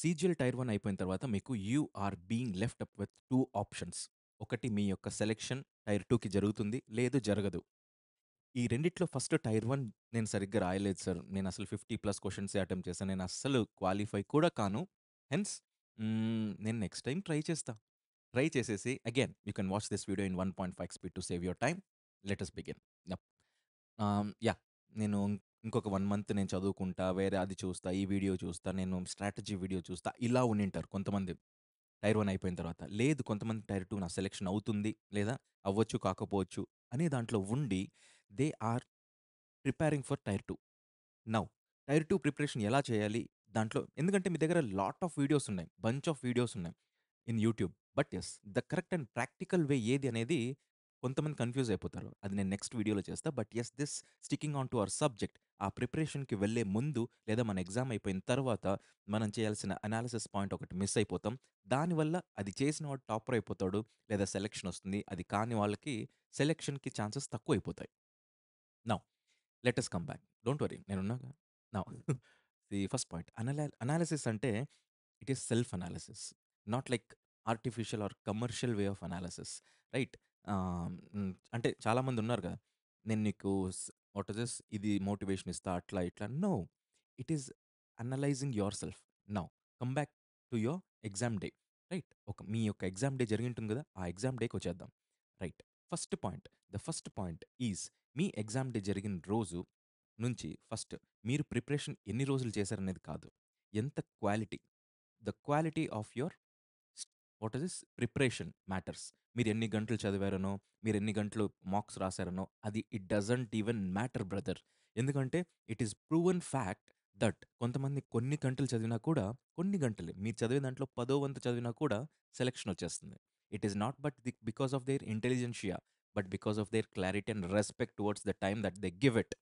CGL tyre 1 అయిపోయిన తర్వాత మీకు you are being left up with 2 options. ఒకటి మీ యొక్క సెలక్షన్ టైర్ 2కి జరుగుతుంది. లేదు జరగదు. ఈ రెండిట్లో ఫస్ట్ టైర్ 1 నేను సరిగ్గా రాయలేదు సార్. నేనసలు 50+ క్వెషన్సే అటెంప్ట్ చేశాను. నేనస్సలు క్వాలిఫై కూడా కాను. హెన్స్ నేను నెక్స్ట్ టైమ్ ట్రై చేస్తా. ట్రై చేసేసి again you can watch this video in 1.5 speed to save your time. Let us begin. Yup. Yeah! నేను ఇంకొక 1 మంత్ నేను చదువుకుంటా, వేరే అది చూస్తా, ఈ వీడియో చూస్తా, నేను స్ట్రాటజీ వీడియో చూస్తా, ఇలా ఉండింటారు కొంతమంది టైర్ 1 అయిపోయిన తర్వాత. లేదు కొంతమంది టైర్ 2 నా సెలక్షన్ అవుతుంది, లేదా అవ్వచ్చు, కాకపోవచ్చు అనే దాంట్లో ఉండి they are preparing for tier 2. Now tier 2 preparation ఎలా చేయాలి? దాంట్లో ఎందుకంటే మీ దగ్గర లాట్ ఆఫ్ వీడియోస్ ఉన్నాయి. బంచ్ ఆఫ్ వీడియోస్ ఉన్నాయి in YouTube. But yes the correct and practical way ఏది అనేది కొంతమంది కన్‌ఫ్యూజ్ అయిపోతారు. అది నేను నెక్స్ట్ వీడియోలో చేస్తా. But yes this sticking on to our subject ఆ ప్రిపరేషన్‌కి వెళ్ళే ముందు లేదా మన ఎగ్జామ్ అయిపోయిన తర్వాత మనం చేయాల్సిన అనాలిసిస్ పాయింట్ ఒకటి మిస్ అయిపోతాం. దానివల్ల అది చేసిన వాడు టాపర్ అయిపోతాడు. లేదా సెలక్షన్ వస్తుంది. అది కాని వాళ్ళకి సెలక్షన్‌కి ఛాన్సెస్ తక్కువైపోతాయి. Now let us come back. Don't worry నేనున్నాగా. Now the first point analysis అంటే it is self analysis. Not like artificial or commercial way of analysis. Right. అంటే చాలామంది ఉన్నారు కదా! నేను నీకు వాట్ ఇస్ దిస్ ఇది మోటివేషన్ ఇస్తా అట్లా ఇట్లా. No. It is analysing yourself. Now come back to your exam day. Right. మీ యొక్క ఎగ్జామ్ డే జరిగింటుంది కదా! ఆ exam డేకొచ్చేద్దాం. Right. First point. The first point is me exam day జరిగిన రోజు నుంచి ఫస్ట్ మీరు ప్రిపరేషన్ ఎన్ని రోజులు చేశారనేది కాదు. ఎంత quality, the quality of your స్ what is this preparation matters. మీరెన్ని గంటలు చదివారనో, మీరెన్ని గంటలు మాక్స్ రాసారనో అది it doesn't even matter brother. ఎందుకంటే it is proven fact that కొంతమంది కొన్ని గంటలు చదివినా కూడా కొన్ని గంటలే మీరు చదివే దాంట్లో పదో వంతు చదివినా కూడా సెలక్షన్ వచ్చేస్తుంది. It is not but because of their intelligentsia but because of their clarity and respect towards the time that they give it.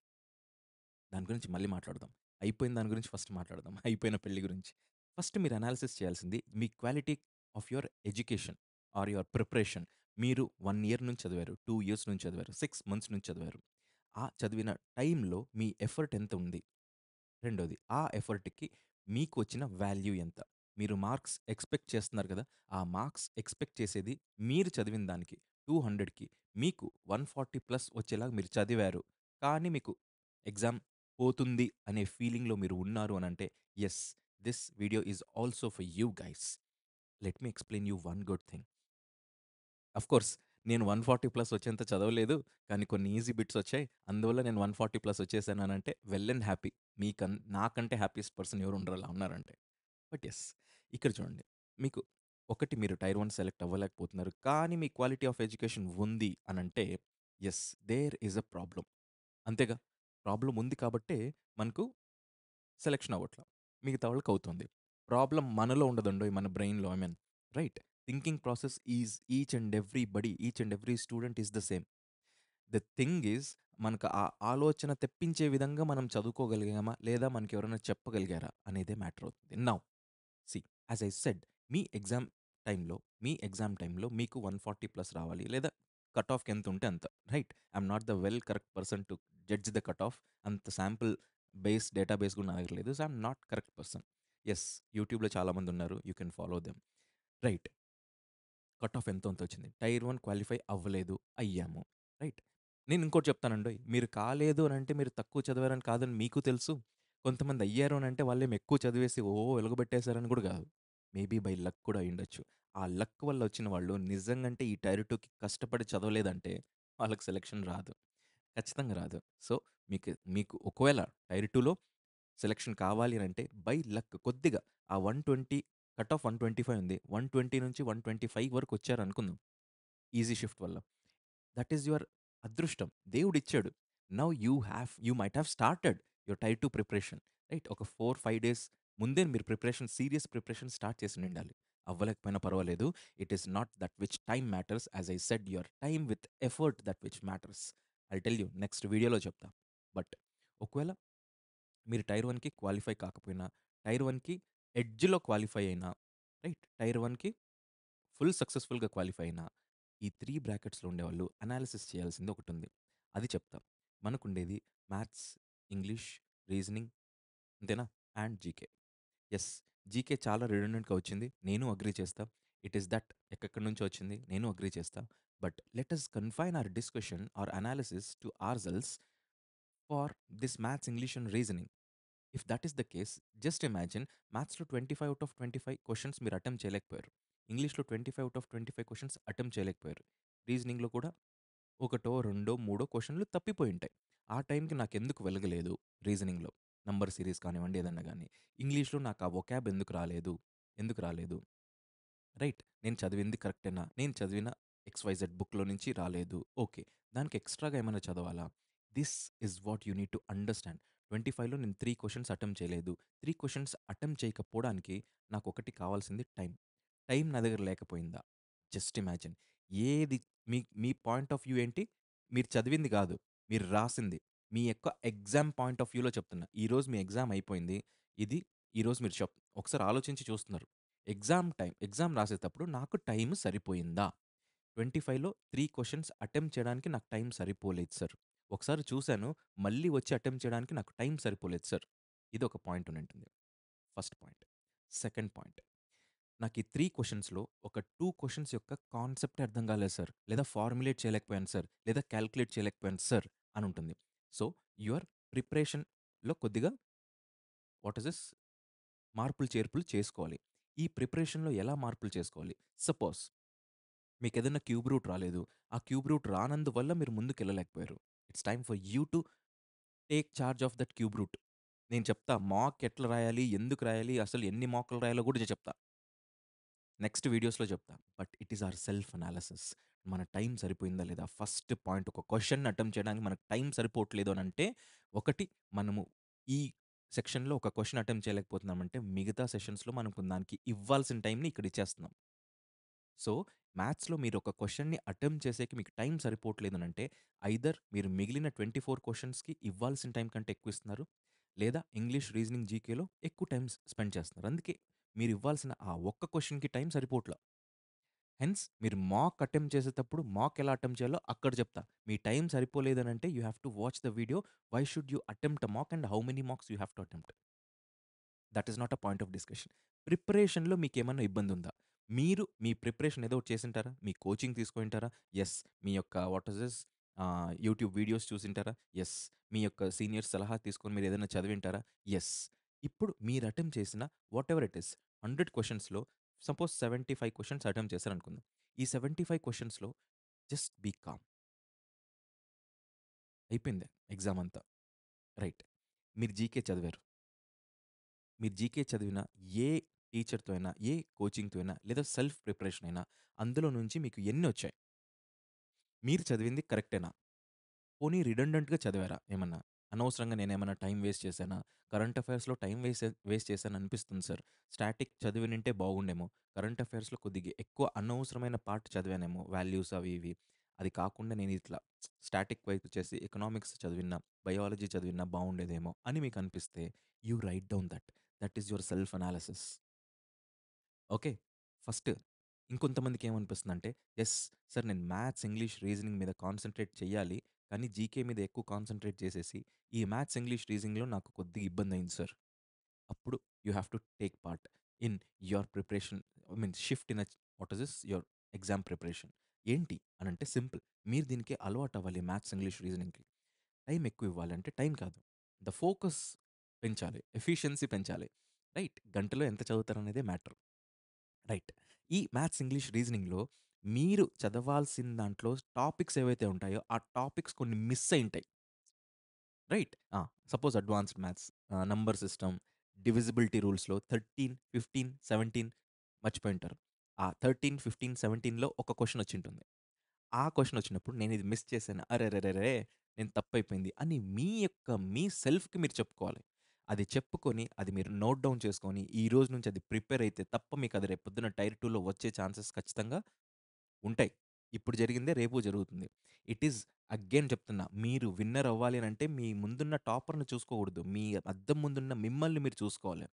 దాని గురించి మళ్ళీ మాట్లాడదాం. అయిపోయిన దాని గురించి ఫస్ట్ మాట్లాడదాం. అయిపోయిన పెళ్లి గురించి. ఫస్ట్ మీరు అనాలిసిస్ చేయాల్సింది మీ quality of your education or your preparation. మీరు 1 ఇయర్ నుంచి చదివారు, 2 ఇయర్స్ నుంచి చదివారు, 6 మంత్స్ నుంచి చదివారు. ఆ చదివిన టైంలో మీ ఎఫర్ట్ ఎంత ఉంది? రెండోది ఆ ఎఫర్ట్‌కి మీకు వచ్చిన వాల్యూ ఎంత? మీరు మార్క్స్ ఎక్స్‌పెక్ట్ చేస్తున్నారు కదా! ఆ మార్క్స్ ఎక్స్‌పెక్ట్ చేసేది మీరు చదివిన దానికి 200కి మీకు 140+ వచ్చేలాగా మీరు చదివారు. కానీ మీకు ఎగ్జామ్ పోతుంది అనే ఫీలింగ్‌లో మీరు ఉన్నారు అనంటే yes this video is also for you guys. Let me explain you one good thing. Of course నేను 140+ వచ్చేంత చదవలేదు. కానీ కొన్ని ఈజీ బిట్స్ వచ్చాయి. అందువల్ల నేను 140+ వచ్చేసాను అనంటే వెల్ అండ్ హ్యాపీ. నాకంటే హ్యాపీయెస్ట్ పర్సన్ ఎవరు ఉండరు అలా ఉన్నారంటే. But yes. ఇక్కడ చూడండి. మీకు ఒకటి మీరు టైర్ 1 సెలెక్ట్ అవ్వలేకపోతున్నారు. కానీ మీ క్వాలిటీ ఆఫ్ ఎడ్యుకేషన్ ఉంది అనంటే yes there is a problem. అంతేగా? ప్రాబ్లమ్ ఉంది కాబట్టే మనకు సెలక్షన్ అవ్వట్ల. మిగతా వాళ్ళకవుతుంది. ప్రాబ్లమ్ మనలో ఉండదండోయ్! మన బ్రెయిన్‌లో right? Thinking process is each and every student is the same. The thing is మనకు ఆ ఆలోచన తెప్పించే విధంగా మనం చదువుకోగలిగామా? లేదా మనకెవరైనా చెప్పగలిగారా? అనేదే మ్యాటర్ అవుతుంది. Now see as I said మీ మీ ఎగ్జామ్ టైమ్‌లో మీకు 140+ రావాలి. లేదా కట్ ఆఫ్‌కి ఎంతుంటే అంత. Right? I'm not the well correct person to judge the cut off. అంత శాంపుల్ డేటాబేస్ కూడా నా దగ్గర లేదు. So, I'm not correct person. Yes యూట్యూబ్‌లో చాలామందున్నారు. You can follow them. Right. Cut off ఎంతో అంత వచ్చింది. టైర్ 1 క్వాలిఫై అవ్వలేదు. అయ్యాము. రైట్. నేను ఇంకోటి చెప్తానండోయ్! మీరు కాలేదు అనంటే మీరు తక్కువ చదివారని కాదని మీకు తెలుసు. కొంతమంది అయ్యారు అనంటే వాళ్ళేమో ఎక్కువ చదివేసి ఎలగబెట్టేసారని కూడా కాదు. మేబీ బై లక్ కూడా అయ్యుండొచ్చు. ఆ లక్ వల్ల వచ్చిన వాళ్ళు నిజంగంటే ఈ టైర్ 2కి కష్టపడి చదవలేదంటే వాళ్ళకి సెలక్షన్ రాదు. ఖచ్చితంగా రాదు. సో, మీకు ఒకవేళ టైర్ 2లో సెలక్షన్ కావాలి అనంటే బై లక్ కొద్దిగా ఆ 120 కట్ ఆఫ్ 125 ఉంది. 120 నుంచి 125 వరకు వచ్చారనుకుందాం. ఈజీ షిఫ్ట్ వల్ల. దట్ ఈస్ యువర్ అదృష్టం. దేవుడిచ్చాడు. Now you might have started your tier 2 preparation. Right. ఒక 4, 5 డేస్ ముందే మీరు సీరియస్ ప్రిపరేషన్ స్టార్ట్ చేసుండిండాలి. అవ్వలేకపోయినా పర్వాలేదు. It is not that which time matters. As I said your time with effort that which matters. I'll tell you next వీడియోలో చెప్తా. But ఒకవేళ మీరు టైర్ 1కి క్వాలిఫై కాకపోయినా, టైర్ 1కి ఎడ్జ్‌లో క్వాలిఫై అయినా, రైట్? టైర్ 1కి ఫుల్ సక్సెస్‌ఫుల్‌గా క్వాలిఫై అయినా, ఈ 3 బ్రాకెట్స్‌లో ఉండేవాళ్ళు అనాలిసిస్ చేయాల్సింది ఒకటుంది. అది చెప్తా. మనకుండేది మ్యాథ్స్, ఇంగ్లీష్, రీజనింగ్ అంతేనా? And GK. యెస్. జీకే చాలా రిడెండెంట్‌గా వచ్చింది. నేను అగ్రీ చేస్తా. ఇట్ ఈస్ దట్ ఎక్కడి నుంచో వచ్చింది. నేను అగ్రీ చేస్తా. But let us confine our discussion or analysis to ourselves for this maths, English and reasoning. If that is the case, just imagine మ్యాథ్స్‌లో 25 ఔట్ ఆఫ్ 25 క్వెషన్స్ మీరు attempt చేయలేకపోయారు. ఇంగ్లీష్‌లో 25 out of 25 questions attempt చేయలేకపోయారు. రీజనింగ్‌లో కూడా ఒకటో, రెండో, మూడో క్వెషన్‌లు తప్పిపోయుంటాయి. ఆ టైంకి నాకెందుకు వెలగలేదు రీజనింగ్‌లో? నంబర్ సీరీస్ కానివ్వండి, ఏదన్నా గాని. ఇంగ్లీష్‌లో నాకు ఆ వొకాబ్ ఎందుకు రాలేదు? ఎందుకు రాలేదు? రైట్. నేను చదివింది కరెక్టేనా? నేను చదివిన ఎక్స్‌వైజెడ్ బుక్‌లో నుంచి రాలేదు. ఓకే. దానికి ఎక్స్‌ట్రాగా ఏమైనా చదవాలా? This is what you need to understand. 25లో నేను 3 క్వెషన్స్ అటెంప్ట్ చేయలేదు. 3 క్వెషన్స్ అటెంప్ట్ చేయకపోవడానికి నాకొకటి కావాల్సింది టైం. టైం నా దగ్గర లేకపోయిందా? Just imagine. ఏది మీ మీ పాయింట్ ఆఫ్ వ్యూ ఏంటి? మీరు చదివింది గాదు. మీరు రాసింది. మీ యొక్క ఎగ్జామ్ పాయింట్ ఆఫ్ వ్యూలో చెప్తున్నా. ఈరోజు మీ ఎగ్జామ్ అయిపోయింది. ఇది ఈరోజు మీరు ఒకసారి ఆలోచించి చూస్తున్నారు. ఎగ్జామ్ రాసేటప్పుడు నాకు టైమ్ సరిపోయిందా? 25లో 3 క్వెషన్స్ అటెంప్ట్ చేయడానికి నాకు టైం సరిపోలేదు సార్. ఒకసారి చూసాను. మళ్ళీ వచ్చి అటెంప్ట్ చేయడానికి నాకు టైం సరిపోలేదు సార్. ఇదొక పాయింట్ ఉండింటుంది. First point. Second point. నాకు ఈ 3 క్వెషన్స్‌లో ఒక 2 క్వెషన్స్ యొక్క కాన్సెప్టే అర్థం కాలేదు సార్. లేదా ఫార్ములేట్ చేయలేకపోయాను సార్. లేదా కాలిక్యులేట్ చేయలేకపోయాను సార్ అని ఉంటుంది. సో, యువర్ ప్రిపరేషన్‌లో కొద్దిగా వాట్ ఈస్ దిస్ మార్పులు, చేర్పులు చేసుకోవాలి. ఈ ప్రిపరేషన్‌లో ఎలా మార్పులు చేసుకోవాలి? సపోజ్ మీకేదైనా క్యూబ్ రూట్ రాలేదు. ఆ క్యూబ్ రూట్ రానందువల్ల మీరు ముందుకెళ్ళలేకపోయారు. It's time for you to take charge of that cube root. నేను చెప్తా మాక్ ఎట్లా రాయాలి? ఎందుకు రాయాలి? అసలు ఎన్ని మాక్‌లు రాయాలో కూడా చెప్తా. నెక్స్ట్ వీడియోస్‌లో చెప్తా. But it is our self analysis. మన టైం సరిపోయిందా లేదా? ఫస్ట్ పాయింట్ ఒక క్వెషన్ అటెంప్ట్ చేయడానికి మనకు టైం సరిపోవట్లేదు అనంటే, ఒకటి మనము ఈ సెక్షన్‌లో ఒక క్వెషన్ అటెంప్ట్ చేయలేకపోతున్నామంటే, మిగతా సెషన్స్‌లో మనకు దానికి ఇవ్వాల్సిన టైంని ఇక్కడ ఇచ్చేస్తున్నాం. సో, మ్యాథ్స్‌లో మీరు ఒక క్వెషన్‌ని అటెంప్ట్ చేసేకి మీకు టైం సరిపోవట్లేదనంటే, ఐదర్ మీరు మిగిలిన 24 క్వెషన్స్‌కి ఇవ్వాల్సిన టైం కంటే ఎక్కువ ఇస్తున్నారు. లేదా ఇంగ్లీష్, రీజనింగ్, జీకేలో ఎక్కువ టైమ్ స్పెండ్ చేస్తున్నారు. అందుకే మీరు ఇవ్వాల్సిన ఆ ఒక్క క్వెషన్‌కి టైం సరిపోవట్ల. హెన్స్ మీరు మాక్ అటెంప్ట్ చేసేటప్పుడు మాక్ ఎలా అటెంప్ట్ చేయాలో అక్కడ చెప్తా. మీ టైం సరిపోలేదనంటే you have to watch the video. Why should you attempt a mock and how many mocks you have to attempt. That is not a point of discussion. ప్రిపరేషన్‌లో మీకేమన్నా ఇబ్బందుందా? మీరు మీ ప్రిపరేషన్ ఏదో ఒకటి చేసుంటారా? మీ కోచింగ్ తీసుకొనుంటారా? యెస్. మీ యొక్క what is this YouTube videos చూసుంటారా? Yes. మీ యొక్క సీనియర్స్ సలహా తీసుకొని మీరేదైనా చదివింటారా? యెస్. ఇప్పుడు మీరు అటెంప్ట్ చేసిన వాటెవర్ ఇట్ ఈస్ 100 క్వెషన్స్‌లో సపోజ్ 75 క్వెషన్స్ అటెంప్ట్ చేశారనుకుందాం. ఈ 75 క్వెషన్స్‌లో జస్ట్ బీ కామ్. అయిపోయింది ఎగ్జామ్ అంతా. రైట్. మీరు జీకే చదివారు. మీరు జీకే చదివిన ఏ టీచర్‌తో అయినా, ఏ కోచింగ్‌తో అయినా, లేదా సెల్ఫ్ ప్రిపరేషన్ అయినా అందులో నుంచి మీకు ఎన్నొచ్చాయి? మీరు చదివింది కరెక్టేనా? పోనీ రిడెండెంట్‌గా చదివారా ఏమన్నా? అనవసరంగా నేనేమన్నా టైమ్ వేస్ట్ చేశానా? కరెంట్ అఫైర్స్‌లో టైమ్ వేస్ట్ చేశాను అనిపిస్తుంది సార్. స్టాటిక్ చదివినుంటే బాగుండేమో. కరెంట్ అఫైర్స్‌లో కొద్దిగా ఎక్కువ అనవసరమైన పార్ట్ చదివానేమో వాల్యూస్ అవి ఇవి. అది కాకుండా నేను ఇట్లా స్టాటిక్ వైపు చేసి ఎకనామిక్స్ చదివినా, బయాలజీ చదివినా బాగుండేదేమో అని మీకు అనిపిస్తే you write down that. That is your self analysis. Okay. First ఇంకొంతమందికేమనిపిస్తుందంటే, యెస్! సార్ నేను మ్యాథ్స్, ఇంగ్లీష్, రీజనింగ్ మీద కాన్సంట్రేట్ చెయ్యాలి. కానీ జీకే మీద ఎక్కువ కాన్సంట్రేట్ చేసేసి, ఈ మ్యాథ్స్, ఇంగ్లీష్, రీజనింగ్‌లో నాకు కొద్దిగా ఇబ్బందయింది సార్. అప్పుడు you have to take part in your preparation. I mean shift in what is this your exam preparation. ఏంటి అనంటే సింపుల్. మీరు దీనికి అలవాటవ్వాలి మ్యాథ్స్, ఇంగ్లీష్, రీజనింగ్‌కి. టైం ఎక్కువివ్వాలి అంటే టైం కాదు. ద ఫోకస్ పెంచాలి. ఎఫిషియన్సీ పెంచాలి. రైట్. గంటలో ఎంత చదువుతారనేదే మ్యాటర్. రైట్. ఈ మ్యాథ్స్, ఇంగ్లీష్, రీజనింగ్‌లో మీరు చదవాల్సిన దాంట్లో టాపిక్స్ ఏవైతే ఉంటాయో, ఆ టాపిక్స్ కొన్ని మిస్ అయ్యుంటాయి. Right. Suppose advanced maths, number system, divisibility రూల్స్‌లో 13, 15, 17 మర్చిపోయుంటారు. ఆ 13, 15, 17లో ఒక క్వెషన్ వచ్చుంటుంది. ఆ క్వెషన్ వచ్చినప్పుడు నేనిది మిస్ చేశాను. అరెరెరెరే! నేను తప్పైపోయింది అని మీ సెల్ఫ్‌కి మీరు చెప్పుకోవాలి. అది చెప్పుకొని, అది మీరు నోట్ డౌన్ చేసుకొని, ఈ రోజు నుంచి అది ప్రిపేర్ అయితే తప్ప మీకది రేపు పొద్దున్న టైర్ 2లో వచ్చే ఛాన్సెస్ ఖచ్చితంగా ఉంటాయి. ఇప్పుడు జరిగిందే రేపు జరుగుతుంది. ఇట్ ఈస్ అగైన్ చెప్తున్నా. మీరు విన్నర్ అవ్వాలి అనంటే మీ ముందున్న టాపర్‌ని చూసుకోకూడదు. మీ అద్దం ముందున్న మిమ్మల్ని మీరు చూసుకోవాలి.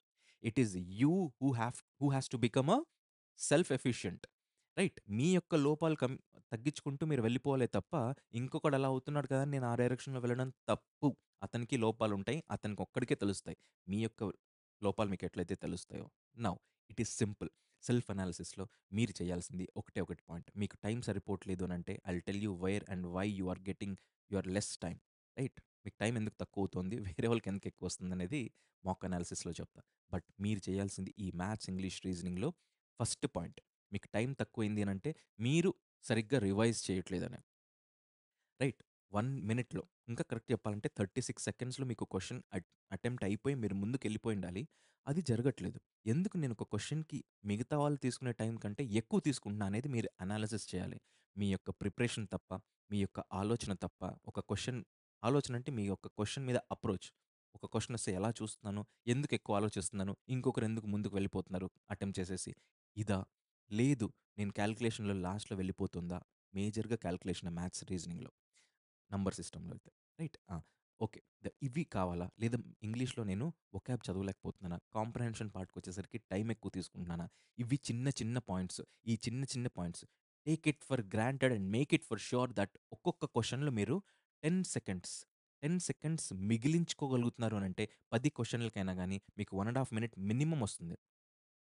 It is you who has to become a self efficient. Right. మీ యొక్క లోపాలు తగ్గించుకుంటూ మీరు వెళ్ళిపోవాలే తప్ప, ఇంకొకడు అలా అవుతున్నాడు కదా! అని నేను ఆ డైరెక్షన్‌లో వెళ్ళడం తప్పు. అతనికి లోపాలుంటాయి. అతనికొక్కడికే తెలుస్తాయి. మీ యొక్క లోపాలు మీకెట్లయితే తెలుస్తాయో. Now it is simple. Self అనాలిసిస్‌లో మీరు చేయాల్సింది ఒకటే ఒకటి పాయింట్. మీకు టైం సరిపోవట్లేదు అనంటే I will tell you where and why you are getting your less time. Right? మీకు టైం ఎందుకు తక్కువవుతోంది? వేరే వాళ్ళకి ఎందుకు ఎక్కువొస్తుందనేది మాక్ అనాలిసిస్‌లో చెప్తా. బట్ మీరు చేయాల్సింది ఈ మ్యాథ్స్, ఇంగ్లీష్, రీజనింగ్‌లో ఫస్ట్ పాయింట్. మీకు టైం తక్కువైంది అనంటే మీరు సరిగ్గా రివైజ్ చేయట్లేదని. రైట్. 1 మినిట్‌లో ఇంకా కరెక్ట్ చెప్పాలంటే 36 సెకండ్స్‌లో మీకు క్వెషన్ అటెంప్ట్ అయిపోయి మీరు ముందుకెళ్ళిపోయుండాలి. అది జరగట్లేదు. ఎందుకు నేను ఒక క్వెషన్‌కి మిగతా వాళ్ళు తీసుకునే టైం కంటే ఎక్కువ తీసుకుంటున్నా అనేది మీరు అనాలిసిస్ చేయాలి. మీ యొక్క ప్రిపరేషన్ తప్ప, మీ యొక్క ఆలోచన తప్ప, ఒక క్వెషన్ ఆలోచన అంటే మీ యొక్క క్వెషన్ మీద అప్రోచ్. ఒక క్వెషన్ వస్తే ఎలా చూస్తున్నాను? ఎందుకు ఎక్కువ ఆలోచిస్తున్నాను? ఇంకొకరు ఎందుకు ముందుకు వెళ్ళిపోతున్నారు అటెంప్ట్ చేసేసి? ఇదా? లేదు నేను కాలిక్యులేషన్‌లో లాస్ట్‌లో వెళ్ళిపోతుందా? మేజర్‌గా కాలిక్యులేషనే మ్యాథ్స్, రీజనింగ్‌లో. నంబర్ సిస్టమ్‌లో అయితే. రైట్. ఆ! ఓకే. ఇవి కావాలా? లేదా ఇంగ్లీష్‌లో నేను వొకాబ్ చదవలేకపోతున్నానా? కాంప్రహెన్షన్ పార్ట్‌కొచ్చేసరికి టైమ్ ఎక్కువ తీసుకుంటున్నానా? ఇవి చిన్న చిన్న పాయింట్స్. ఈ చిన్న చిన్న points take it for granted and make it for sure that ఒక్కొక్క క్వెషన్‌లో మీరు 10 సెకండ్స్, 10 సెకండ్స్ మిగిలించుకోగలుగుతున్నారు అనంటే 10 క్వెషన్‌లకైనా గాని మీకు 1 ½ మినిట్ మినిమమ్ వస్తుంది.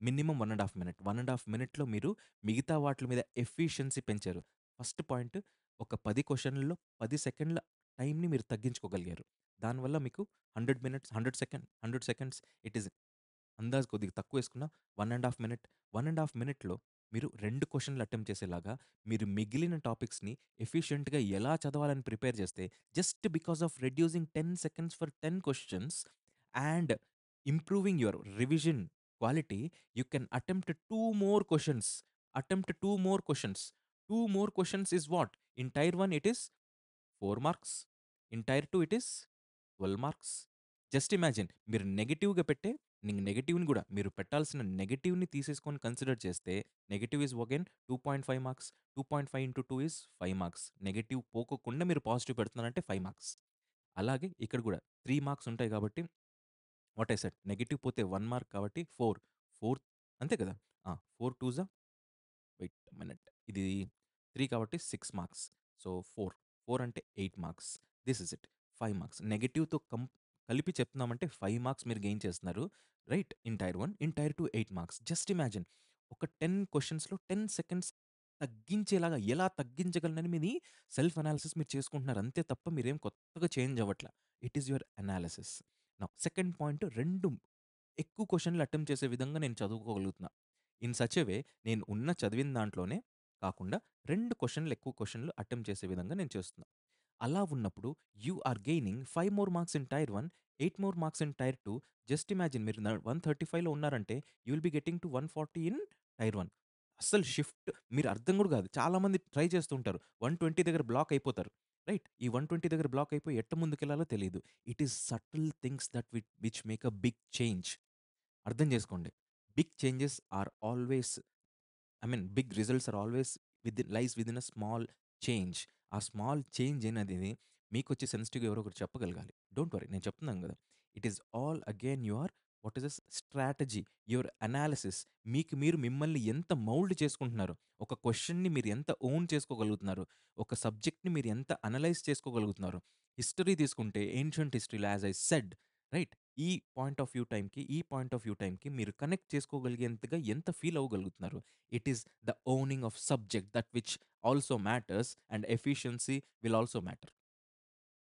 Minimum 1 ½ minute. 1 ½ మినిట్‌లో మీరు మిగతా వాటిల మీద ఎఫిషియన్సీ పెంచారు. ఫస్ట్ పాయింట్ ఒక 10 క్వెషన్‌లలో 10 సెకండ్ల టైమ్‌ని మీరు తగ్గించుకోగలిగారు. దానివల్ల మీకు 100 మినిట్స్ 100 సెకండ్స్ ఇట్ ఈస్ అందాజు కొద్దిగా తక్కువేసుకున్న 1 ½ మినిట్. 1 ½ మినిట్‌లో మీరు 2 క్వెషన్‌లు అటెంప్ట్ చేసేలాగా మీరు మిగిలిన టాపిక్స్‌ని ఎఫిషియంట్‌గా ఎలా చదవాలని ప్రిపేర్ చేస్తే just because of reducing 10 seconds for 10 questions and improving your revision quality you can attempt 2 more questions. Attempt 2 more questions. 2 more questions is what? In tier 1 it is 4 marks. In tier 2 it is 12 marks. Just imagine మీరు నెగెటివ్‌గా పెట్టే నెగెటివ్‌ని గూడా మీరు పెట్టాల్సిన నెగెటివ్‌ని తీసేసుకొని consider చేస్తే negative is again 2.5 marks. 2.5 into 2 is 5 marks. Negative పోకోకుండా మీరు పాజిటివ్ పెడుతున్నారంటే 5 మార్క్స్. అలాగే ఇక్కడ గూడా 3 మార్క్స్ ఉంటాయి గాబట్టి వాట్ ఐ సెడ్ నెగెటివ్ పోతే 1 మార్క్ కాబట్టి 4. 4 అంతే కదా! ఆ! 4 2 జా వెయిట్ ఎ మినిట్. ఇది 3 కాబట్టి 6 మార్క్స్. సో, 4. 4 అంటే 8 marks. This is it. 5 marks. నెగెటివ్‌తో కలిపి చెప్తున్నామంటే 5 మార్క్స్ మీరు గెయిన్ చేస్తున్నారు. Right. In tier 1. In tier 2 8 marks. Just imagine ఒక 10 క్వెషన్స్‌లో 10 సెకండ్స్ తగ్గించేలాగా ఎలా తగ్గించగలనని మీది సెల్ఫ్ అనాలిసిస్ మీరు చేసుకుంటున్నారు. అంతే తప్ప మీరేం కొత్తగా చేంజ్ అవ్వట్ల. It is your analysis. Now second point 2 ఎక్కువ క్వెషన్‌లు అటెంప్ట్ చేసే విధంగా నేను చదువుకోగలుగుతున్నా. ఇన్ సచ్ ఎ వే నేను చదివిన దాంట్లోనే కాకుండా 2 క్వెషన్‌లు ఎక్కువ క్వెషన్‌లు అటెంప్ట్ చేసే విధంగా నేను చేస్తున్నా. అలా ఉన్నప్పుడు you are gaining 5 more marks in tier 1, 8 more marks in tier 2. Just imagine మీరు 135లో ఉన్నారంటే you will be getting to 140 in tier 1. అస్సలు షిఫ్ట్ మీరు అర్థం కూడా కాదు. చాలామంది ట్రై చేస్తూ ఉంటారు. 120 దగ్గర బ్లాక్ అయిపోతారు. రైట్. ఈ 120 దగ్గర బ్లాక్ అయిపోయి ఎట్ట ముందుకెళ్ళాలో తెలీదు. It is subtle things that which make a big change. అర్థం చేసుకోండి. Big changes are always big results are always within a small change. ఆ స్మాల్ చేంజ్ అనేది మీకొచ్చి సెన్సిటివ్‌గా ఎవరో ఒకరు చెప్పగలగాలి. డోంట్ వరీ నేను చెప్తున్నాను గదా! It is all again your what is this strategy, your analysis. మీకు మీరు మిమ్మల్ని ఎంత మౌల్డ్ చేసుకుంటున్నారు. ఒక క్వెషన్‌ని మీరు ఎంత ఓన్ చేసుకోగలుగుతున్నారు. ఒక సబ్జెక్ట్‌ని మీరు ఎంత అనలైజ్ చేసుకోగలుగుతున్నారు. హిస్టరీ తీసుకుంటే ఏన్షియంట్ హిస్టరీలో యాస్ ఐ సెడ్ రైట్. ఈ పాయింట్ ఆఫ్ వ్యూ టైమ్‌కి, ఈ పాయింట్ ఆఫ్ వ్యూ టైమ్‌కి మీరు కనెక్ట్ చేసుకోగలిగేంతగా ఎంత ఫీల్ అవ్వగలుగుతున్నారు. It is the owning of subject that which also matters and efficiency will also matter.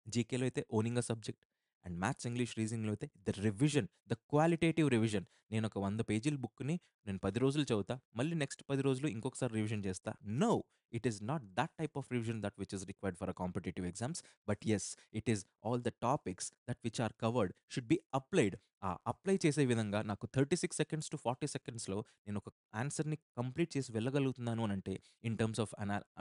జీకేలో అయితే owning a subject and maths, English, రీజనింగ్‌లో అయితే the revision, the qualitative revision. నేనొక 100 పేజీల బుక్‌ని నేను 10 రోజులు చదువుతా. మళ్ళీ నెక్స్ట్ 10 రోజులు ఇంకొకసారి రివిజన్ చేస్తా. No! It is not that type of revision that which is required for competitive exams. But yes, it is all the topics that which are covered should be applied. ఆ apply చేసే విధంగా నాకు 36 seconds to 40 సెకండ్స్‌లో నేనొక ఆన్సర్‌ని complete చేసి వెళ్ళగలుగుతున్నాను అనంటే in terms of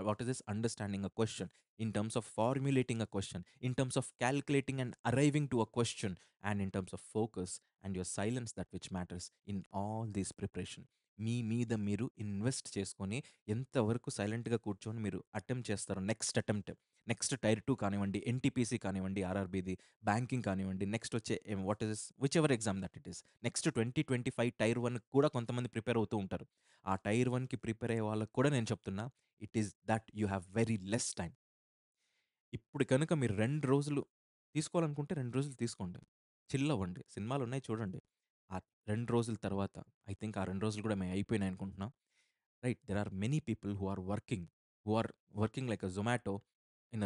what is this understanding a question, in terms of formulating a question, in terms of calculating and arriving to a question, and in terms of focus and your silence that which matters in all this preparation. మీ మీద మీరు invest చేసుకొని ఎంతవరకు సైలెంట్‌గా కూర్చొని మీరు attempt చేస్తారో next attempt. Next tier 2 కానివ్వండి, NTPC కానివ్వండి, ఆర్ఆర్‌బీది, బ్యాంకింగ్ కానివ్వండి, నెక్స్ట్ వచ్చే what is this whichever exam that it is. Next 2025 tier 1 కూడా కొంతమంది ప్రిపేర్ అవుతూ ఉంటారు. ఆ టైర్ 1కి ప్రిపేర్ అయ్యే వాళ్ళకి కూడా నేను చెప్తున్నా it is that you have very less time. ఇప్పుడు కనుక మీరు 2 రోజులు తీసుకోవాలనుకుంటే 2 రోజులు తీసుకోండి. చిల్ అవ్వండి. సినిమాలున్నాయి చూడండి. ఆ 2 రోజుల తర్వాత ఐ థింక్ ఆ 2 రోజులు కూడా అయిపోయినాయనుకుంటున్నా. Right. There are many people who are working like a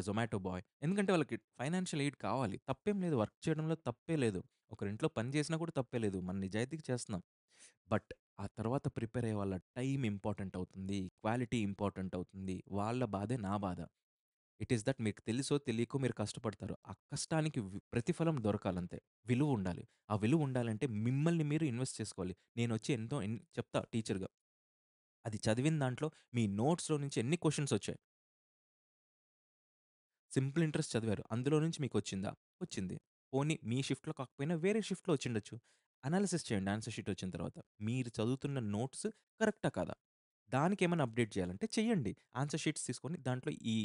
Zomato boy. ఎందుకంటే వాళ్ళకి ఫైనాన్షియల్ ఎయిడ్ కావాలి. తప్పేం లేదు. వర్క్ చేయడంలో తప్పే లేదు. ఒకరింట్లో పని చేసినా కూడా తప్పే లేదు. మన నిజాయితీగా చేస్తున్నాం. బట్ ఆ తర్వాత ప్రిపేర్ అయ్యే వాళ్ళ టైమ్ ఇంపార్టెంట్ అవుతుంది. క్వాలిటీ ఇంపార్టెంట్ అవుతుంది. వాళ్ళ బాధే నా బాధ. ఇట్ ఈస్ దట్ మీకు తెలుసో తెలియకో మీరు కష్టపడతారు. ఆ కష్టానికి ప్రతిఫలం దొరకాలంతే. విలువుండాలి. ఆ విలువుండాలంటే మిమ్మల్ని మీరు ఇన్వెస్ట్ చేసుకోవాలి. నేనొచ్చి ఎంతో చెప్తా టీచర్‌గా. అది చదివిన దాంట్లో మీ నోట్స్‌లో నుంచి ఎన్ని క్వెషన్సొచ్చాయి? సింపుల్ ఇంట్రెస్ట్ చదివారు. అందులో నుంచి మీకొచ్చిందా? వచ్చింది. పోనీ మీ షిఫ్ట్‌లో కాకపోయినా వేరే షిఫ్ట్‌లో వచ్చుండొచ్చు. అనాలిసిస్ చేయండి ఆన్సర్ షీట్ వచ్చిన తర్వాత. మీరు చదువుతున్న నోట్స్ కరెక్టా కాదా? దానికేమైనా అప్డేట్ చేయాలంటే చేయండి. ఆన్సర్ షీట్స్ తీసుకొని దాంట్లో ఈ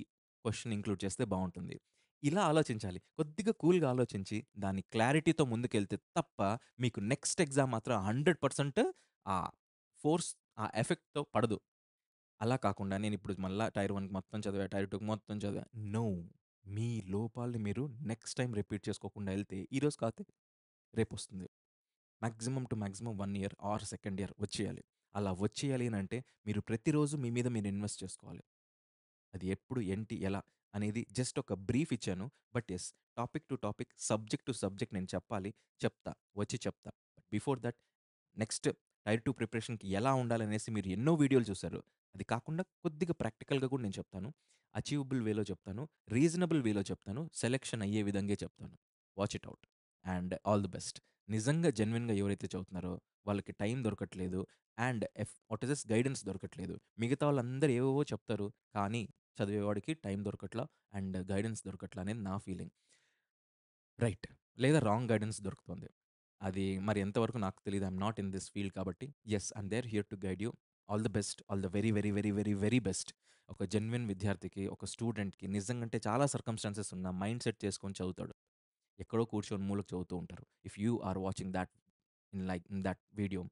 క్వెషన్ ఇంక్లూడ్ చేస్తే బావుంటుంది. ఇలా ఆలోచించాలి. కొద్దిగా కూల్‌గా ఆలోచించి దాని క్లారిటీతో ముందుకెళ్తే తప్ప మీకు నెక్స్ట్ ఎగ్జామ్ మాత్రం 100% ఆ ఫోర్స్ ఆ ఎఫెక్ట్‌తో పడదు. అలా కాకుండా నేనిప్పుడు మళ్ళా టైర్ 1 మొత్తం చదివా, టైర్ 2 మొత్తం చదివా. నో. మీ లోపాల్ని మీరు నెక్స్ట్ టైమ్ రిపీట్ చేసుకోకుండా ఎళ్తే ఈరోజు కాతే రేపొస్తుంది. Maximum to maximum 1 year or second year వచ్చేయాలి. అలా వచ్చేయాలి అనంటే మీరు ప్రతిరోజు మీ మీద మీరు ఇన్వెస్ట్ చేసుకోవాలి. అది ఎప్పుడు, ఏంటి, ఎలా అనేది జస్ట్ ఒక బ్రీఫ్ ఇచ్చాను. But yes topic to topic, subject to subject నేను చెప్పాలి. చెప్తా. వచ్చి చెప్తా. But before that next tier 2 ప్రిపరేషన్‌కి ఎలా ఉండాలనేసి మీరు ఎన్నో వీడియోలు చూసారు. అది కాకుండా కొద్దిగా ప్రాక్టికల్‌గా కూడా నేను చెప్తాను. అచీవబుల్ వేలో చెప్తాను. రీజనబుల్ వేలో చెప్తాను. సెలక్షన్ అయ్యే విధంగే చెప్తాను. Watch it out. And all the best. నిజంగా జెన్యూన్‌గా ఎవరైతే చదువుతున్నారో వాళ్ళకి టైం దొరకట్లేదు. And what is this guidance దొరకట్లేదు. మిగతా వాళ్ళందరూ ఏవేవో చెప్తారు. కానీ చదివేవాడికి టైం దొరకట్లా అండ్ గైడెన్స్ దొరకట్లా అనేది నా ఫీలింగ్. రైట్. లేదా రాంగ్ గైడెన్స్ దొరుకుతుంది. అది మరి ఎంతవరకు నాకు తెలీదు. I'm not in this field కాబట్టి yes I'm there here to guide you. All the best. All the very, very, very, very, very best. ఒక జెన్యూన్ విద్యార్థికి, ఒక స్టూడెంట్‌కి నిజంగంటే చాలా సర్కమ్‌స్టాన్సెస్ ఉన్న మైండ్ సెట్ చేసుకొని చదువుతాడు. ఎక్కడో కూర్చొని మూలకు చదువుతూ ఉంటారు. If you are watching that in that video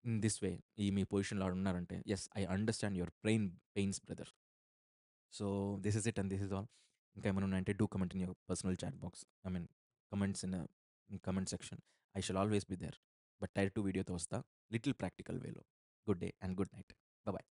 in this way మీ పొజిషన్‌లో ఉన్నారంటే yes I understand your pains brother. So, this is it and this is all. ఇంకా ఏమైనా ఉన్నాయంటే do comment in your personal chat box. I mean comments in comment section. I shall always be there. But tier 2 వీడియోతో వస్తా. Little practical వేలో. Good day and good night. Bye.